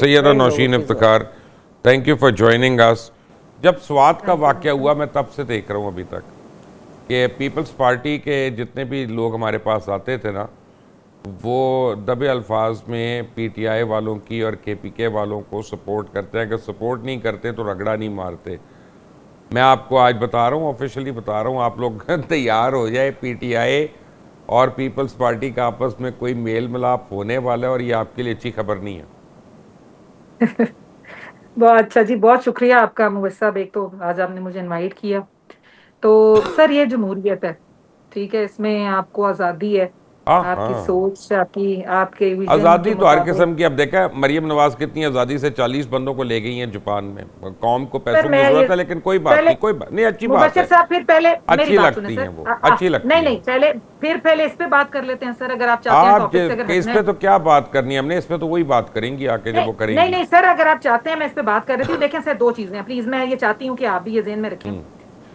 Syed Nausheen Iftikhar, thank you for joining us. जब स्वात का वाक़या हुआ, मैं तब से देख रहा हूँ अभी तक कि पीपल्स पार्टी के जितने भी लोग हमारे पास आते थे ना, वो दबे अल्फाज में पीटीआई वालों की और केपीके वालों को सपोर्ट करते हैं। अगर सपोर्ट नहीं करते तो रगड़ा नहीं मारते। मैं आपको आज बता रहा हूँ, ऑफिशियली बता रहा हूँ, आप लोग तैयार हो जाए, पीटीआई और पीपल्स पार्टी का आपस में कोई मेल मिलाप होने वाला है और ये आपके लिए अच्छी खबर नहीं है। बहुत अच्छा जी, बहुत शुक्रिया आपका मुवस्सा साहब। एक तो आज आपने मुझे इनवाइट किया। तो सर ये जमहूरियत है, ठीक है, इसमें आपको आज़ादी है, हाँ आपकी हाँ, सोच, आपकी आपके विजन के आज़ादी तो हर मुताबिक। किस्म की। अब देखा मरियम नवाज कितनी आज़ादी से 40 बंदों को ले गई हैं जापान में। कौम को सर पैसों की मैं ये ज़रूरत है, लेकिन कोई बात पहले नहीं, कोई बात नहीं, अच्छी बात मुबश्शिर है। साहब, फिर पहले मेरी अच्छी बात सुने लगती हैं सर। वो, अच्छी लगती नहीं हैं। नहीं, पहले इस पे बात कर लेते हैं सर, अगर आप चाहते हैं आप टॉपिक से अगर इस हटना पे है। तो क्या बात करनी है हमने, इस पे तो वही बात करेंगी आके जब नहीं वो नहीं करेंगी। नहीं सर, अगर आप चाहते हैं मैं इस पे बात कर रही थी। देखें सर, दो चीजें हैं प्लीज, मैं ये चाहती हूँ कि आप भी ये ज़हन में रखें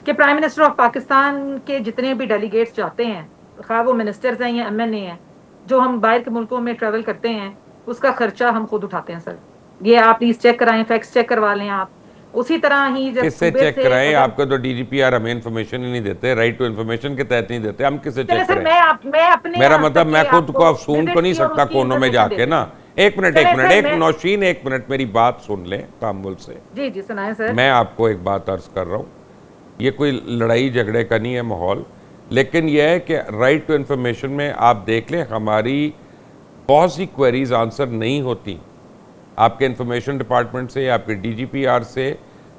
कि प्राइम मिनिस्टर ऑफ पाकिस्तान के जितने भी डेलीगेट्स जाते हैं, खा वो मिनिस्टर्स हैं या एमएनए हैं, जो हम बाहर के मुल्कों में ट्रेवल करते हैं, उसका खर्चा हम खुद उठाते हैं सर। ये आप प्लीज चेक कराएं, फैक्ट्स चेक करवा लें आप। उसी तरह ही जब किससे सूबे चेक से कराएं? अगर आपको तो डीजीपीआर हमें इन्फॉर्मेशन ही नहीं देते, राइट टू इन्फॉर्मेशन के तहत नहीं देते, हम किससे चले चेक सर, करें? मैं अपने मेरा यहाँ मतलब तक मैं के खुद को आपको अब सूंघ तो विजिट नहीं की और सकता उसकी कोनों में इंफॉर्मेशन दे जाके ना। देती हूँ। एक मिनट, एक चले मिनट, सर एक मैं, नौशीन, एक मिनट मेरी बात सुन लें तामुल से। जी जी सुनाए सर। मैं आपको एक बात अर्ज कर रहा हूँ, ये कोई लड़ाई झगड़े का नहीं है माहौल, लेकिन यह है कि राइट टू इन्फॉर्मेशन में आप देख लें, हमारी बहुत सी क्वेरीज आंसर नहीं होती आपके इंफॉर्मेशन डिपार्टमेंट से, आपके डीजीपीआर से,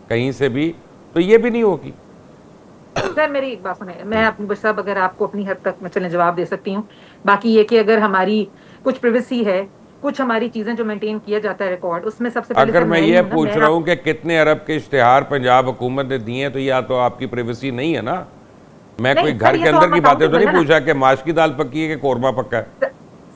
कहीं से भी, तो ये भी नहीं होगी। सर मेरी एक बात सुने, मैं अपनी साहब अगर आपको अपनी हद तक मैं चले जवाब दे सकती हूँ। बाकी ये कि अगर हमारी कुछ प्रिवेसी है, कुछ हमारी चीजें जो मेंटेन किया जाता है रिकॉर्ड, उसमें सबसे पहले अगर सर मैं मैं ही ये हूँ ना। पूछ रहा हूँ कि कितने अरब के इश्तेहार पंजाब हुकूमत ने दिए हैं, तो या तो आपकी प्राइवेसी नहीं है ना। मैं कोई नहीं सर, घर ये के तो अंदर हम की बातें तो अकाउंटेबल नहीं है ना। पूछा कि माश की दाल पक्की है कि कोरमा पक्का है।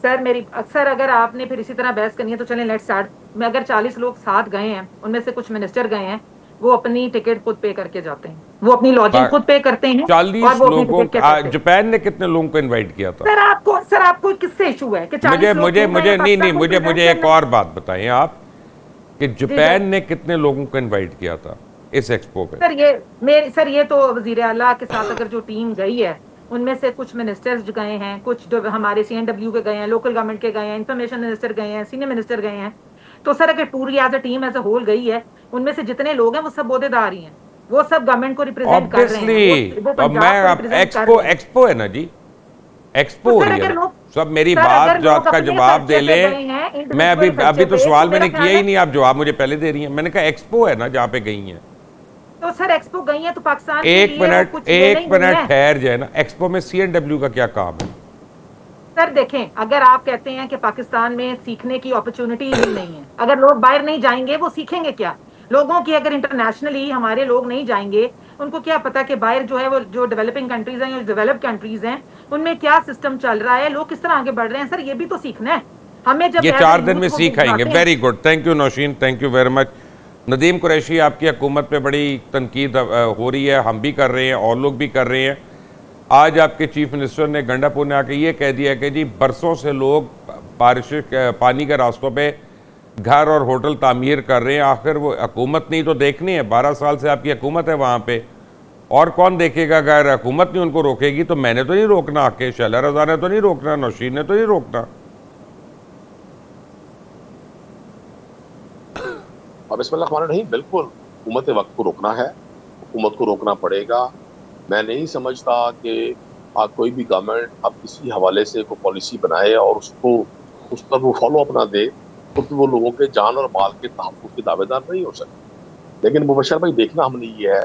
सर मेरी अक्सर, अगर आपने फिर इसी तरह बहस करनी है तो चलें लेट्स स्टार्ट। मैं अगर 40 लोग साथ गए हैं, उनमें से कुछ मिनिस्टर गए हैं, वो अपनी टिकट खुद पे करके जाते हैं, वो अपनी लॉजिंग खुद पे करते हैं, और 40 वो अपनी लोगों टिकट क्या करते हैं। जापान ने कितने लोगों को इनवाइट किया था? सर आपको किससे इशू है कि मुझे 40 लोग मुझे क्यों गए मुझे हैं? नहीं नहीं, पाकिस्तान को मुझे रिप्रेजेंट मुझे एक करना है। और बात बताएं आप कि जी सर। जापान ने कितने लोगों को इनवाइट किया था इस एक्सपो पे? सर ये तो वजीर आला के साथ अगर जो टीम गई है, उनमें से कुछ मिनिस्टर्स गए हैं, कुछ जो हमारे सीएनडब्ल्यू के गए हैं, लोकल गवर्नमेंट के गए हैं, इंफॉर्मेशन मिनिस्टर गए हैं, सीनियर मिनिस्टर गए हैं। तो सर अगर पूरी as a team as a whole गई है, उनमें से जितने लोग हैं वो सब ओहदेदार ही हैं, वो सब गवर्नमेंट को रिप्रेजेंट कर रहे हैं, ऑब्वियसली। वो अब मैं पंजाब को अब रिप्रेजेंट कर एक्सपो रहे हैं। एक्सपो है ना जी, एक्सपो तो हो सर रही है अगर ना। लोग सब मेरी सर बात अगर जात लोग का अपने जवाब दे खर्चे पे ले। गए हैं, मैं इंडिविजुअल अभी खर्चे तो पे, सवाल तो मेरा मैंने किया ख्याल ही है। नहीं, आप जवाब मुझे पहले दे रही हैं। मैंने कहा एक्सपो है ना जहाँ पे गई हैं। तो सर एक्सपो गई है तो पाकिस्तान के एक लिए वो मिनट, कुछ लेने एक ही नहीं मिनट है। ठहर जाए ना, एक्सपो में सीएनडब्ल्यू का क्या काम है? सर देखें, अगर आप कहते हैं कि पाकिस्तान में सीखने की अपॉर्चुनिटीज ही नहीं है, अगर लोग बाहर नहीं जाएंगे वो सीखेंगे क्या? लोगों की अगर इंटरनेशनली हमारे लोग नहीं जाएंगे, उनको क्या पता कि बाहर जो है वो जो डेवलपिंग कंट्रीज हैं या डेवलप्ड कंट्रीज हैं, उनमें क्या सिस्टम चल रहा है, लोग किस तरह आगे बढ़ रहे हैं। सर ये भी तो सीखना है हमें, जब ये एज अ 4 दिन में यूथ वो सीख आएंगे। जाते हैं। Very good, thank you Nausheen, thank you very much. Nadeem Qureshi, आपकी हुकूमत पे बड़ी तनकीद हो रही है, हम भी कर रहे हैं और लोग भी कर रहे हैं। आज आपके चीफ मिनिस्टर ने गंडापुर ने आके ये कह दिया कि जी बरसों से लोग बारिश पानी के रास्तों पे घर और होटल तामीर कर रहे हैं, आखिर वो हुकूमत नहीं तो देखनी है? 12 साल से आपकी हुकूमत है वहाँ पे, और कौन देखेगा? अगर हुकूमत नहीं उनको रोकेगी तो मैंने तो नहीं रोकना, आके शैला रजा ने तो नहीं रोकना, नौशीन ने तो नहीं रोकना। अब इसमें हमारा नहीं, बिल्कुल हुकूमत वक्त को रोकना है, हुकूमत को रोकना पड़ेगा। मैं नहीं समझता कि कोई भी गवर्नमेंट अब किसी हवाले से कोई पॉलिसी बनाए और उसको उस पर वो फॉलो अप ना दे, तो फिर वो लोगों के जान और माल के तहफ़्फ़ुज़ के दावेदार नहीं हो सकते। लेकिन मुबशर भाई, देखना हमने ये है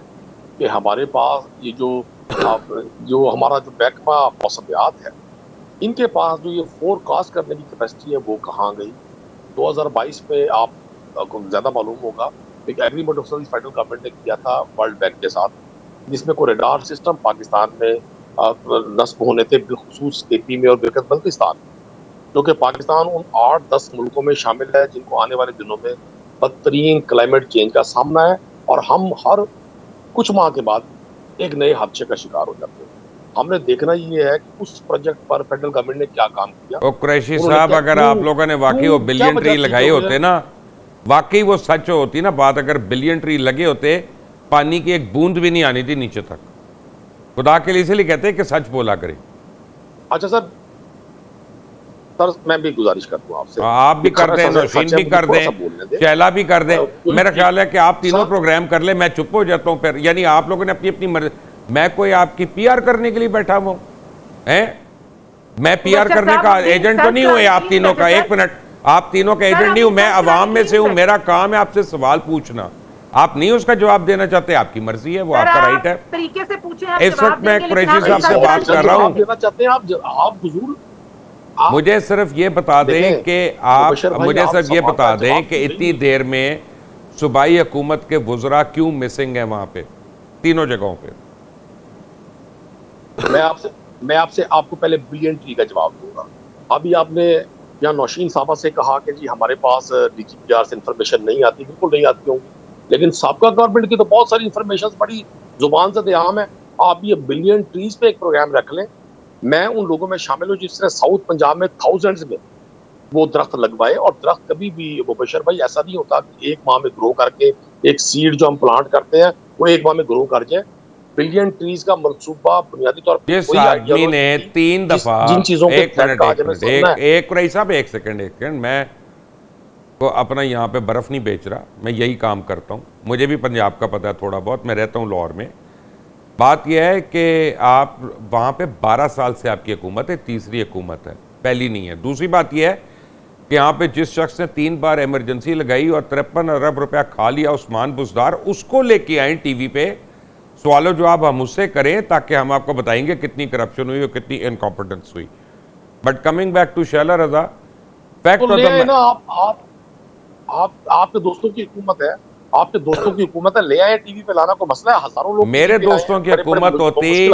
कि हमारे पास ये जो हमारा जो महकमा मौसमियात है, इनके पास जो ये फोरकास्ट करने की कैपेसिटी है वो कहाँ गई? 2022 में आपको ज़्यादा मालूम होगा, एक एग्रीमेंट ऑफ फेडरल गवर्नमेंट ने किया था वर्ल्ड बैंक के साथ, जिसमें कोई रडार सिस्टम पाकिस्तान में नस्ब होने थे, बिलखुसूस केपी में और बल्किस्तान, जो कि पाकिस्तान उन 8-10 मुल्कों में शामिल है जिनको आने वाले दिनों में बदतरीन क्लाइमेट चेंज का सामना है, और हम हर कुछ माह के बाद एक नए हादसे का शिकार हो जाते हैं। हमने देखना ये है कि उस प्रोजेक्ट पर फेडरल गवर्नमेंट ने क्या काम किया। और कुरैशी साहब, अगर आप लोगों ने वाकई वो बिलियन ट्री लगाए होते ना, वाकई वो सच होती ना बात, अगर बिलियन ट्री लगे होते पानी की एक बूंद भी नहीं आनी थी नीचे तक। खुदा के लिए इसलिए कहते हैं कि सच बोला करें। अच्छा सर, मैं भी गुजारिश करता हूँ आपसे, आप भी कर दें, नौशीन भी कर दें, शैला भी कर दें। मेरा ख्याल है कि आप तीनों प्रोग्राम कर ले, मैं चुप हो जाता हूँ फिर। यानी आप लोगों ने अपनी अपनी मर्जी, मैं कोई आपकी पीआर करने के लिए बैठा हूँ हैं? मैं पीआर करने का एजेंट तो नहीं हुए आप तीनों का। एक मिनट, आप तीनों का एजेंट नहीं हूं, मैं अवाम में से हूं, मेरा काम है आपसे सवाल पूछना। आप नहीं उसका जवाब देना चाहते, आपकी मर्जी है, वो आपका राइट है। तरीके से पूछें। इस वक्त मैं कुरैशी साहब से बात कर रहा हूं। मुझे सिर्फ ये बता दें कि आप मुझे सिर्फ ये बता दें कि इतनी देर में सूबाई हुकूमत के वुज़रा क्यों मिसिंग है वहां पे, तीनों जगहों पे? मैं आपसे आपको पहले बिलियन ट्री का जवाब दूंगा। अभी आपने यहाँ नौशीन साहबा से कहा कि जी हमारे पास DGPR से इंफॉर्मेशन नहीं आती, बिल्कुल नहीं आती होंगी, लेकिन साबका गवर्नमेंट की तो बहुत सारी इंफॉर्मेशन बड़ी जुबान से आम है। आप ये बिलियन ट्रीज पे एक प्रोग्राम रख लें, मैं उन लोगों में शामिल हूँ जिसने साउथ पंजाब में थाउजेंड्स में वो दरख्त लगवाए। और दरख्त कभी भी मुबशर भाई ऐसा नहीं होता कि एक माह में ग्रो करके, एक सीड जो हम प्लांट करते हैं वो एक माह में ग्रो कर जाए। बिलियन ट्रीज का मंसूबा बुनियादी तौर पर जिस आदमी ने 3 दफा, जिन चीजों एक सेकंड, मैं को अपना यहाँ पे बर्फ नहीं बेच रहा, मैं यही काम करता हूँ, मुझे भी पंजाब का पता है थोड़ा बहुत, मैं रहता हूँ लाहौर में। बात यह है कि आप वहाँ पे 12 साल से आपकी हुकूमत है, तीसरी हुकूमत है, पहली नहीं है। दूसरी बात यह है कि यहाँ पे जिस शख्स ने 3 बार इमरजेंसी लगाई और 53 अरब रुपया खा लिया, उस्मान बुजदार, उसको लेके आए टीवी पे, सवालों जवाब हम उससे करें ताकि हम आपको बताएंगे कितनी करप्शन हुई और कितनी इनकॉम्पिटेंस हुई। But coming back to Shaila Raza, fact आपके दोस्तों की हुकूमत है, आपके दोस्तों की हुकूमत है, ले आए टीवी पे, लाना कोई मसला है? हजारों लोग मेरे दोस्तों की हुकूमत होती,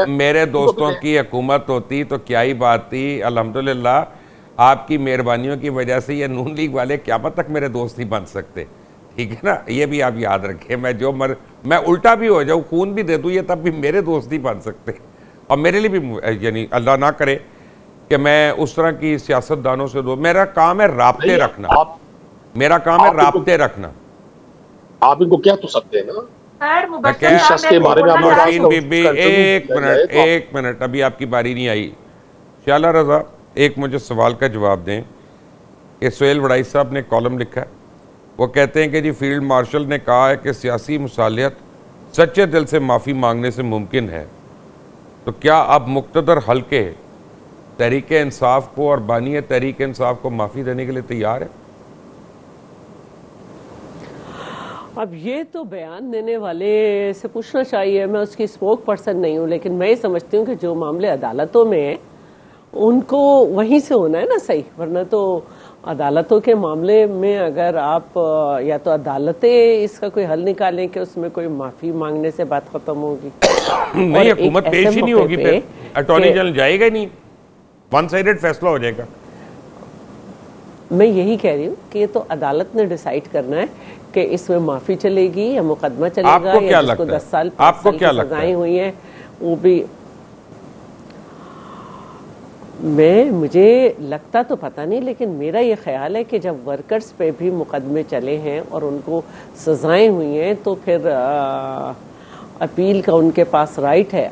मेरे दोस्तों की हुकूमत होती तो क्या ही बात थी। अल्हम्दुलिल्लाह आपकी मेहरबानियों की वजह से ये नून लीग वाले क़यामत तक मेरे दोस्त नहीं बन सकते, ठीक है ना? ये भी आप याद रखें। मैं उल्टा भी हो जाऊँ, खून भी दे दूँ, ये तब भी मेरे दोस्त नहीं बन सकते। और मेरे लिए भी यानी अल्लाह ना करे कि मैं उस तरह की सियासतदानों से दो। मेरा काम है राब्ते रखना, मेरा काम है राब्ते रखना। आप इनको क्या तो सकते हैं ना, के बारे में नौशीन बीबी, एक मिनट, अभी आपकी बारी नहीं आई। शैला रजा, एक मुझे सवाल का जवाब दें कि सुहेल वड़ाई साहब ने कॉलम लिखा है, वो कहते हैं कि जी फील्ड मार्शल ने कहा है कि सियासी मुसालियत सच्चे दिल से माफ़ी मांगने से मुमकिन है, तो क्या अब मुक़्तदर हल्के तहरीक इंसाफ को और बानी तहरीक इंसाफ को माफ़ी देने के लिए तैयार है? अब ये तो बयान देने वाले से पूछना चाहिए, मैं उसकी स्पोक पर्सन नहीं हूँ, लेकिन मैं ये समझती हूँ कि जो मामले अदालतों में हैं उनको वहीं से होना है ना सही, वरना तो अदालतों के मामले में अगर आप या तो अदालतें इसका कोई हल निकालें कि उसमें कोई माफी मांगने से बात खत्म होगी नहीं, हुकूमत पेश ही नहीं होगी, फिर अटॉर्नी जनरल जाएगा ही नहीं, वन साइडेड फैसला हो जाएगा। मैं यही कह रही हूँ कि ये तो अदालत ने डिसाइड करना है कि इसमें माफी चलेगी या मुकदमा चलेगा, या जिसको 10 साल 5 साल की सजाएं हुई हैं वो भी। मुझे लगता तो पता नहीं, लेकिन मेरा ये ख्याल है कि जब वर्कर्स पे भी मुकदमे चले हैं और उनको सजाएं हुई हैं तो फिर अपील का उनके पास राइट है।